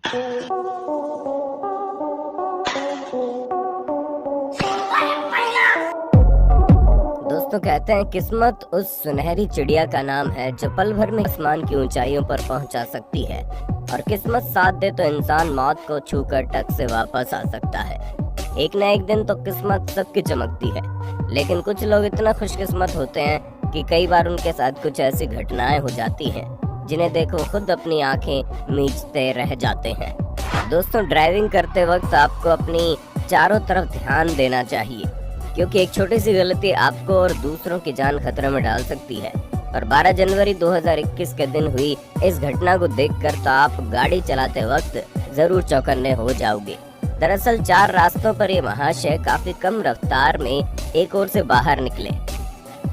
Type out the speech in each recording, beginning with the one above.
दोस्तों, कहते हैं किस्मत उस सुनहरी चिड़िया का नाम है जो पल भर में आसमान की ऊंचाइयों पर पहुंचा सकती है, और किस्मत साथ दे तो इंसान मौत को छूकर टक से वापस आ सकता है। एक न एक दिन तो किस्मत सबकी चमकती है, लेकिन कुछ लोग इतना खुशकिस्मत होते हैं कि कई बार उनके साथ कुछ ऐसी घटनाएं हो जाती हैं जिन्हें देखो खुद अपनी आंखें मीचते रह जाते हैं। दोस्तों, ड्राइविंग करते वक्त आपको अपनी चारों तरफ ध्यान देना चाहिए, क्योंकि एक छोटी सी गलती आपको और दूसरों की जान खतरे में डाल सकती है। और 12 जनवरी 2021 के दिन हुई इस घटना को देखकर तो आप गाड़ी चलाते वक्त जरूर चौकन्ने हो जाओगे। दरअसल 4 रास्तों पर ये महाशय काफी कम रफ्तार में एक ओर से बाहर निकले,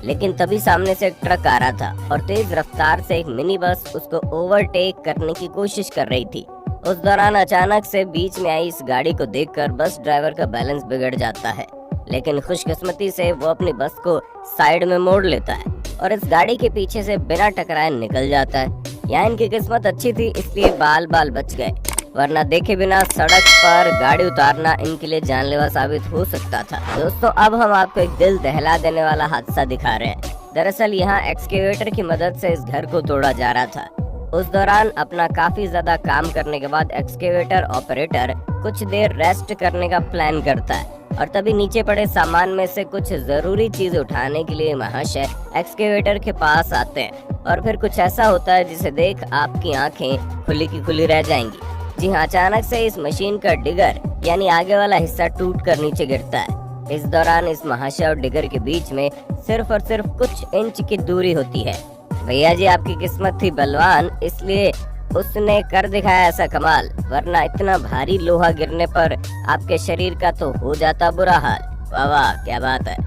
लेकिन तभी सामने से एक ट्रक आ रहा था और तेज रफ्तार से एक मिनी बस उसको ओवरटेक करने की कोशिश कर रही थी। उस दौरान अचानक से बीच में आई इस गाड़ी को देखकर बस ड्राइवर का बैलेंस बिगड़ जाता है, लेकिन खुशकिस्मती से वो अपनी बस को साइड में मोड़ लेता है और इस गाड़ी के पीछे से बिना टकराए निकल जाता है। यहाँ इनकी किस्मत अच्छी थी, इसलिए बाल बाल बच गए, वरना देखे बिना सड़क पर गाड़ी उतारना इनके लिए जानलेवा साबित हो सकता था। दोस्तों, अब हम आपको एक दिल दहला देने वाला हादसा दिखा रहे हैं। दरअसल यहाँ एक्सकेवेटर की मदद से इस घर को तोड़ा जा रहा था। उस दौरान अपना काफी ज्यादा काम करने के बाद एक्सकेवेटर ऑपरेटर कुछ देर रेस्ट करने का प्लान करता है, और तभी नीचे पड़े सामान में से कुछ जरूरी चीज उठाने के लिए महाशय एक्सकेवेटर के पास आते हैं, और फिर कुछ ऐसा होता है जिसे देख आपकी आंखें खुली की खुली रह जाएंगी। जी हाँ, अचानक से इस मशीन का डिगर यानी आगे वाला हिस्सा टूट कर नीचे गिरता है। इस दौरान इस महाशय और डिगर के बीच में सिर्फ और सिर्फ कुछ इंच की दूरी होती है। भैया जी, आपकी किस्मत थी बलवान, इसलिए उसने कर दिखाया ऐसा कमाल, वरना इतना भारी लोहा गिरने पर आपके शरीर का तो हो जाता बुरा हाल। वाह वाह, क्या बात है।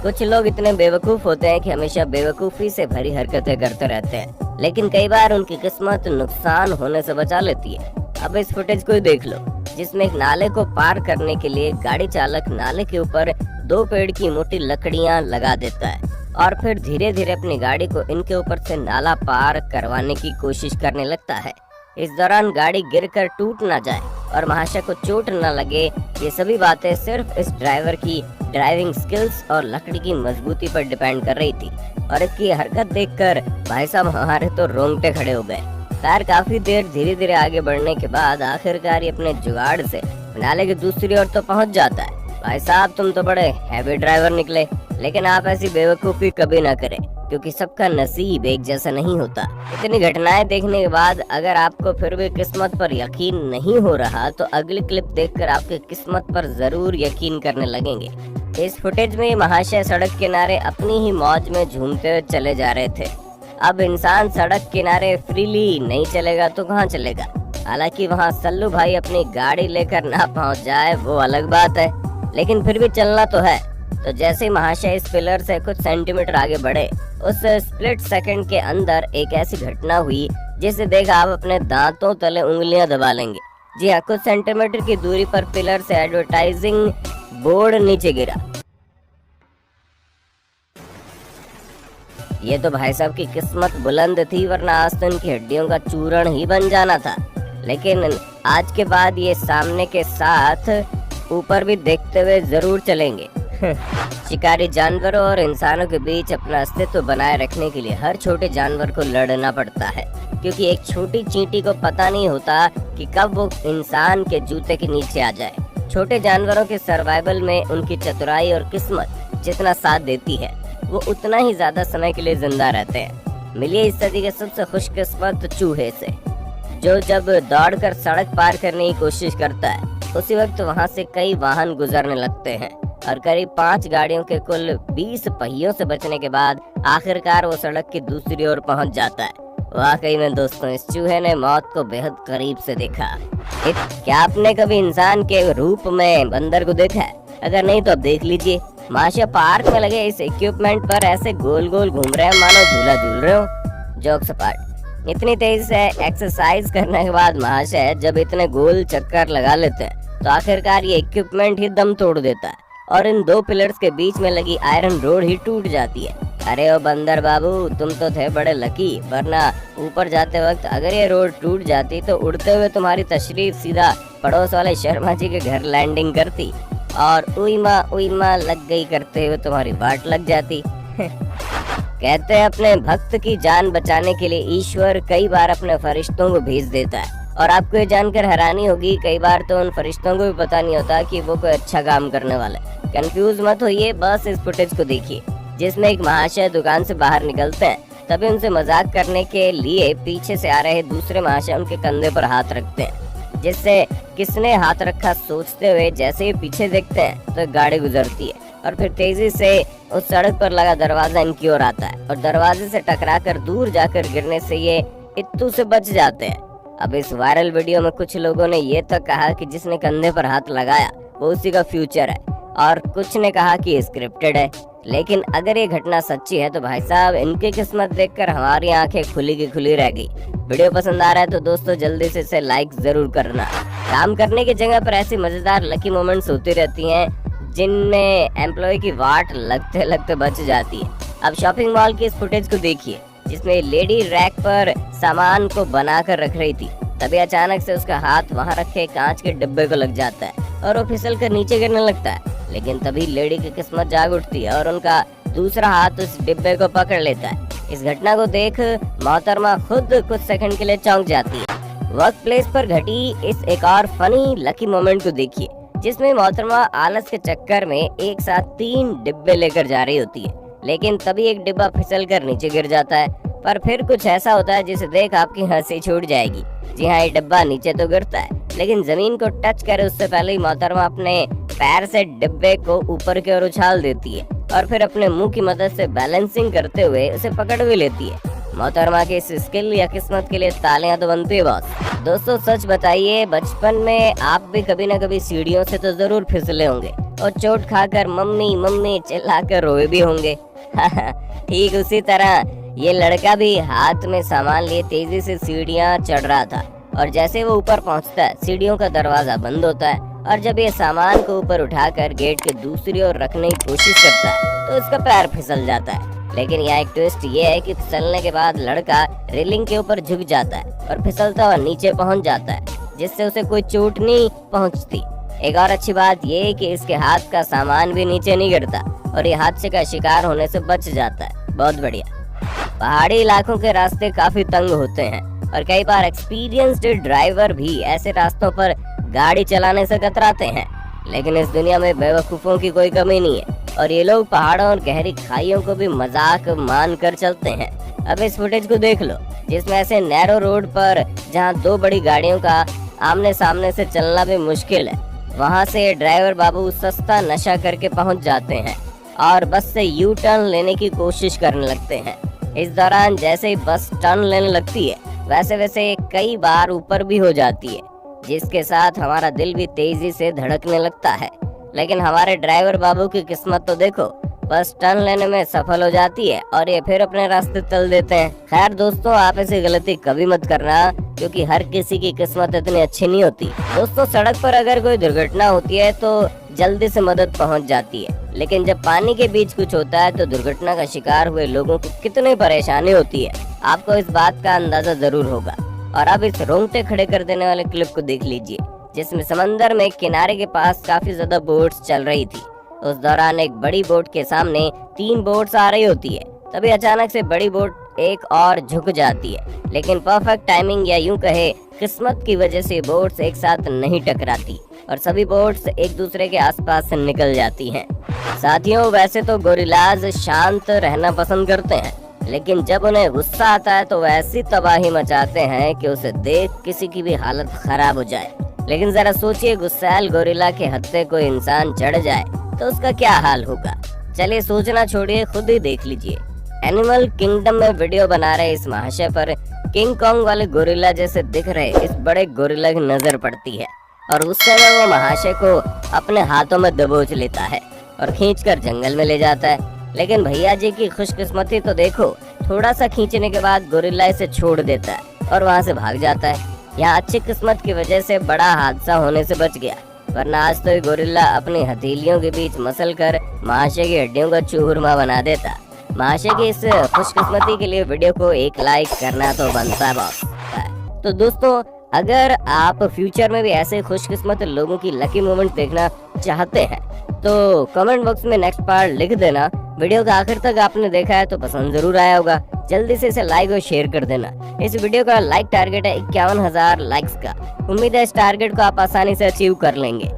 कुछ लोग इतने बेवकूफ होते हैं कि हमेशा बेवकूफी से भरी हरकतें करते रहते हैं, लेकिन कई बार उनकी किस्मत नुकसान होने से बचा लेती है। अब इस फुटेज को देख लो, जिसमें एक नाले को पार करने के लिए गाड़ी चालक नाले के ऊपर 2 पेड़ की मोटी लकड़ियां लगा देता है और फिर धीरे धीरे अपनी गाड़ी को इनके ऊपर से नाला पार करवाने की कोशिश करने लगता है। इस दौरान गाड़ी गिरकर टूट ना जाए और महाशय को चोट न लगे, ये सभी बातें सिर्फ इस ड्राइवर की ड्राइविंग स्किल्स और लकड़ी की मजबूती पर डिपेंड कर रही थी। और इसकी हरकत देखकर भाई साहब हमारे तो रोंगटे खड़े हो गए। कार काफी देर धीरे धीरे आगे बढ़ने के बाद आखिरकार ये अपने जुगाड़ से नाले की दूसरी ओर तो पहुंच जाता है। भाई साहब, तुम तो बड़े हैवी ड्राइवर निकले, लेकिन आप ऐसी बेवकूफी कभी ना करें, क्योंकि सबका नसीब एक जैसा नहीं होता। इतनी घटनाएं देखने के बाद अगर आपको फिर भी किस्मत पर यकीन नहीं हो रहा, तो अगली क्लिप देखकर आपकी किस्मत पर जरूर यकीन करने लगेंगे। इस फुटेज में महाशय सड़क किनारे अपनी ही मौज में झूमते हुए चले जा रहे थे। अब इंसान सड़क किनारे फ्रीली नहीं चलेगा तो कहाँ चलेगा। हालांकि वहाँ सल्लू भाई अपनी गाड़ी लेकर ना पहुँच जाए वो अलग बात है, लेकिन फिर भी चलना तो है। तो जैसे महाशय इस पिलर से कुछ सेंटीमीटर आगे बढ़े, उस स्प्लिट सेकंड के अंदर एक ऐसी घटना हुई जिसे देख आप अपने दांतों तले उंगलियां दबा लेंगे। जी हाँ, कुछ सेंटीमीटर की दूरी पर पिलर से एडवर्टाइजिंग बोर्ड नीचे गिरा। ये तो भाई साहब की किस्मत बुलंद थी, वरना आज तो इनकी हड्डियों का चूर्ण ही बन जाना था। लेकिन आज के बाद ये सामने के साथ ऊपर भी देखते हुए जरूर चलेंगे। शिकारी जानवरों और इंसानों के बीच अपना अस्तित्व बनाए रखने के लिए हर छोटे जानवर को लड़ना पड़ता है, क्योंकि एक छोटी चींटी को पता नहीं होता कि कब वो इंसान के जूते के नीचे आ जाए। छोटे जानवरों के सर्वाइवल में उनकी चतुराई और किस्मत जितना साथ देती है, वो उतना ही ज्यादा समय के लिए जिंदा रहते हैं। मिलिए इस सदी के सबसे खुशकिस्मत चूहे से, जो जब दौड़कर सड़क पार करने की कोशिश करता है, उसी वक्त वहाँ से कई वाहन गुजरने लगते हैं और करीब 5 गाड़ियों के कुल 20 पहियों से बचने के बाद आखिरकार वो सड़क की दूसरी ओर पहुँच जाता है। वाकई में दोस्तों, इस चूहे ने मौत को बेहद करीब से देखा। क्या आपने कभी इंसान के रूप में बंदर को देखा है? अगर नहीं तो अब देख लीजिए। महाशय पार्क में लगे इस इक्विपमेंट पर ऐसे गोल गोल घूम रहे हैं मानो झूला झूल रहे हो। जोक सपाट। इतनी तेजी से एक्सरसाइज करने के बाद महाशय जब इतने गोल चक्कर लगा लेते हैं, तो आखिरकार ये इक्विपमेंट ही दम तोड़ देता है और इन 2 पिलर्स के बीच में लगी आयरन रोड ही टूट जाती है। अरे ओ बंदर बाबू, तुम तो थे बड़े लकी, वरना ऊपर जाते वक्त अगर ये रोड टूट जाती तो उड़ते हुए तुम्हारी तशरीफ सीधा पड़ोस वाले शर्मा जी के घर लैंडिंग करती और उई माँ लग गई करते हुए तुम्हारी बाट लग जाती। कहते हैं अपने भक्त की जान बचाने के लिए ईश्वर कई बार अपने फरिश्तों को भेज देता है, और आपको ये जानकर हैरानी होगी कई बार तो उन फरिश्तों को भी पता नहीं होता कि वो कोई अच्छा काम करने वाला है। कंफ्यूज मत होइए, बस इस फुटेज को देखिए जिसमें एक महाशय दुकान से बाहर निकलते हैं, तभी उनसे मजाक करने के लिए पीछे से आ रहे दूसरे महाशय उनके कंधे पर हाथ रखते हैं, जिससे किसने हाथ रखा सोचते हुए जैसे ही पीछे देखते हैं तो गाड़ी गुजरती है और फिर तेजी से उस सड़क पर लगा दरवाजा इनकी ओर आता है और दरवाजे से टकराकर दूर जाकर गिरने से ये इत्तू से बच जाते हैं। अब इस वायरल वीडियो में कुछ लोगों ने ये तक कहा कि जिसने कंधे पर हाथ लगाया वो उसी का फ्यूचर है, और कुछ ने कहा कि स्क्रिप्टेड है। लेकिन अगर ये घटना सच्ची है तो भाई साहब इनकी किस्मत देखकर हमारी आंखें खुली की खुली रह गई। वीडियो पसंद आ रहा है तो दोस्तों जल्दी से इसे लाइक जरूर करना। काम करने की जगह पर ऐसी मजेदार लकी मोमेंट्स होती रहती हैं जिनमें एम्प्लॉय की वाट लगते लगते बच जाती है। अब शॉपिंग मॉल की इस फुटेज को देखिए जिसमें लेडी रैक पर सामान को बनाकर रख रही थी, तभी अचानक से उसका हाथ वहां रखे कांच के डिब्बे को लग जाता है और वो फिसल कर नीचे गिरने लगता है। लेकिन तभी लेडी की किस्मत जाग उठती है और उनका दूसरा हाथ उस डिब्बे को पकड़ लेता है। इस घटना को देख मोहतरमा खुद कुछ सेकंड के लिए चौंक जाती है। वर्क प्लेस पर घटी इस एक और फनी लकी मोमेंट को देखिए जिसमें मोहतरमा आलस के चक्कर में एक साथ 3 डिब्बे लेकर जा रही होती है, लेकिन तभी एक डिब्बा फिसल कर नीचे गिर जाता है। पर फिर कुछ ऐसा होता है जिसे देख आपकी हंसी छूट जाएगी। जी हाँ, ये डिब्बा नीचे तो गिरता है लेकिन जमीन को टच करे उससे पहले ही मोहतरमा अपने पैर से डिब्बे को ऊपर की ओर उछाल देती है और फिर अपने मुंह की मदद से बैलेंसिंग करते हुए उसे पकड़ भी लेती है। मोहतरमा के इस स्किल या किस्मत के लिए तालियां तो बनती है बॉस। दोस्तों सच बताइए, बचपन में आप भी कभी न कभी सीढ़ियों से तो जरूर फिसले होंगे और चोट खाकर मम्मी मम्मी चिल्लाकर रोए भी होंगे। ठीक उसी तरह ये लड़का भी हाथ में सामान लिए तेजी से सीढ़ियां चढ़ रहा था, और जैसे वो ऊपर पहुंचता है सीढ़ियों का दरवाजा बंद होता है, और जब ये सामान को ऊपर उठाकर गेट के दूसरी ओर रखने की कोशिश करता है तो उसका पैर फिसल जाता है। लेकिन यहाँ एक ट्विस्ट ये है कि फिसलने के बाद लड़का रेलिंग के ऊपर झुक जाता है और फिसलता हुआ नीचे पहुंच जाता है, जिससे उसे कोई चोट नहीं पहुंचती। एक और अच्छी बात ये है कि इसके हाथ का सामान भी नीचे नहीं गिरता और ये हादसे का शिकार होने से बच जाता है। बहुत बढ़िया। पहाड़ी इलाकों के रास्ते काफी तंग होते हैं और कई बार एक्सपीरियंस्ड ड्राइवर भी ऐसे रास्तों पर गाड़ी चलाने से कतराते हैं, लेकिन इस दुनिया में बेवकूफों की कोई कमी नहीं है और ये लोग पहाड़ों और गहरी खाइयों को भी मजाक मान कर चलते हैं। अब इस फुटेज को देख लो जिसमें ऐसे नैरो रोड पर जहां 2 बड़ी गाड़ियों का आमने सामने से चलना भी मुश्किल है, वहां से ड्राइवर बाबू सस्ता नशा करके पहुंच जाते हैं और बस से यू टर्न लेने की कोशिश करने लगते हैं। इस दौरान जैसे ही बस टर्न लेने लगती है वैसे वैसे कई बार ऊपर भी हो जाती है, जिसके साथ हमारा दिल भी तेजी से धड़कने लगता है। लेकिन हमारे ड्राइवर बाबू की किस्मत तो देखो, बस टर्न लेने में सफल हो जाती है और ये फिर अपने रास्ते चल देते हैं। खैर दोस्तों, आप ऐसी गलती कभी मत करना क्योंकि हर किसी की किस्मत इतनी अच्छी नहीं होती। दोस्तों, सड़क पर अगर कोई दुर्घटना होती है तो जल्दी से मदद पहुंच जाती है, लेकिन जब पानी के बीच कुछ होता है तो दुर्घटना का शिकार हुए लोगों को कितनी परेशानी होती है, आपको इस बात का अंदाजा जरूर होगा। और अब इस रोंगटे खड़े कर देने वाले क्लिप को देख लीजिए जिसमें समंदर में किनारे के पास काफी ज्यादा बोट्स चल रही थी। उस दौरान एक बड़ी बोट के सामने 3 बोट्स आ रही होती है, तभी अचानक से बड़ी बोट एक और झुक जाती है, लेकिन परफेक्ट टाइमिंग या यूं कहे किस्मत की वजह से बोट्स एक साथ नहीं टकराती और सभी बोट्स एक दूसरे के आसपास से निकल जाती हैं। साथियों, वैसे तो गोरिल्लाज शांत रहना पसंद करते हैं, लेकिन जब उन्हें गुस्सा आता है तो वो ऐसी तबाही मचाते हैं कि उसे देख किसी की भी हालत खराब हो जाए। लेकिन जरा सोचिए, गुस्सैल गोरिल्ला के हत्थे कोई इंसान चढ़ जाए तो उसका क्या हाल होगा। चलिए सोचना छोड़िए, खुद ही देख लीजिए। एनिमल किंगडम में वीडियो बना रहे इस महाशय पर किंग कॉन्ग वाले गोरिल्ला जैसे दिख रहे इस बड़े गोरिल्ला की नजर पड़ती है और उससे वो महाशय को अपने हाथों में दबोच लेता है और खींचकर जंगल में ले जाता है। लेकिन भैया जी की खुशकिस्मती तो देखो, थोड़ा सा खींचने के बाद गोरिल्ला इसे छोड़ देता है और वहाँ से भाग जाता है। यहाँ अच्छी किस्मत की वजह से बड़ा हादसा होने से बच गया, वरना आज तो ये गोरिल्ला अपनी हथेलियों के बीच मसल कर महाशय की हड्डियों का चूरमा बना देता। महाशय की इस खुशकिस्मती के लिए वीडियो को एक लाइक करना तो बनता है बॉस। तो दोस्तों, अगर आप फ्यूचर में भी ऐसे खुशकिस्मत लोगों की लकी मोमेंट देखना चाहते हैं तो कमेंट बॉक्स में नेक्स्ट पार्ट लिख देना। वीडियो का आखिर तक आपने देखा है तो पसंद जरूर आया होगा। जल्दी से इसे लाइक और शेयर कर देना। इस वीडियो का लाइक टारगेट है 51,000 लाइक्स का। उम्मीद है इस टारगेट को आप आसानी से अचीव कर लेंगे।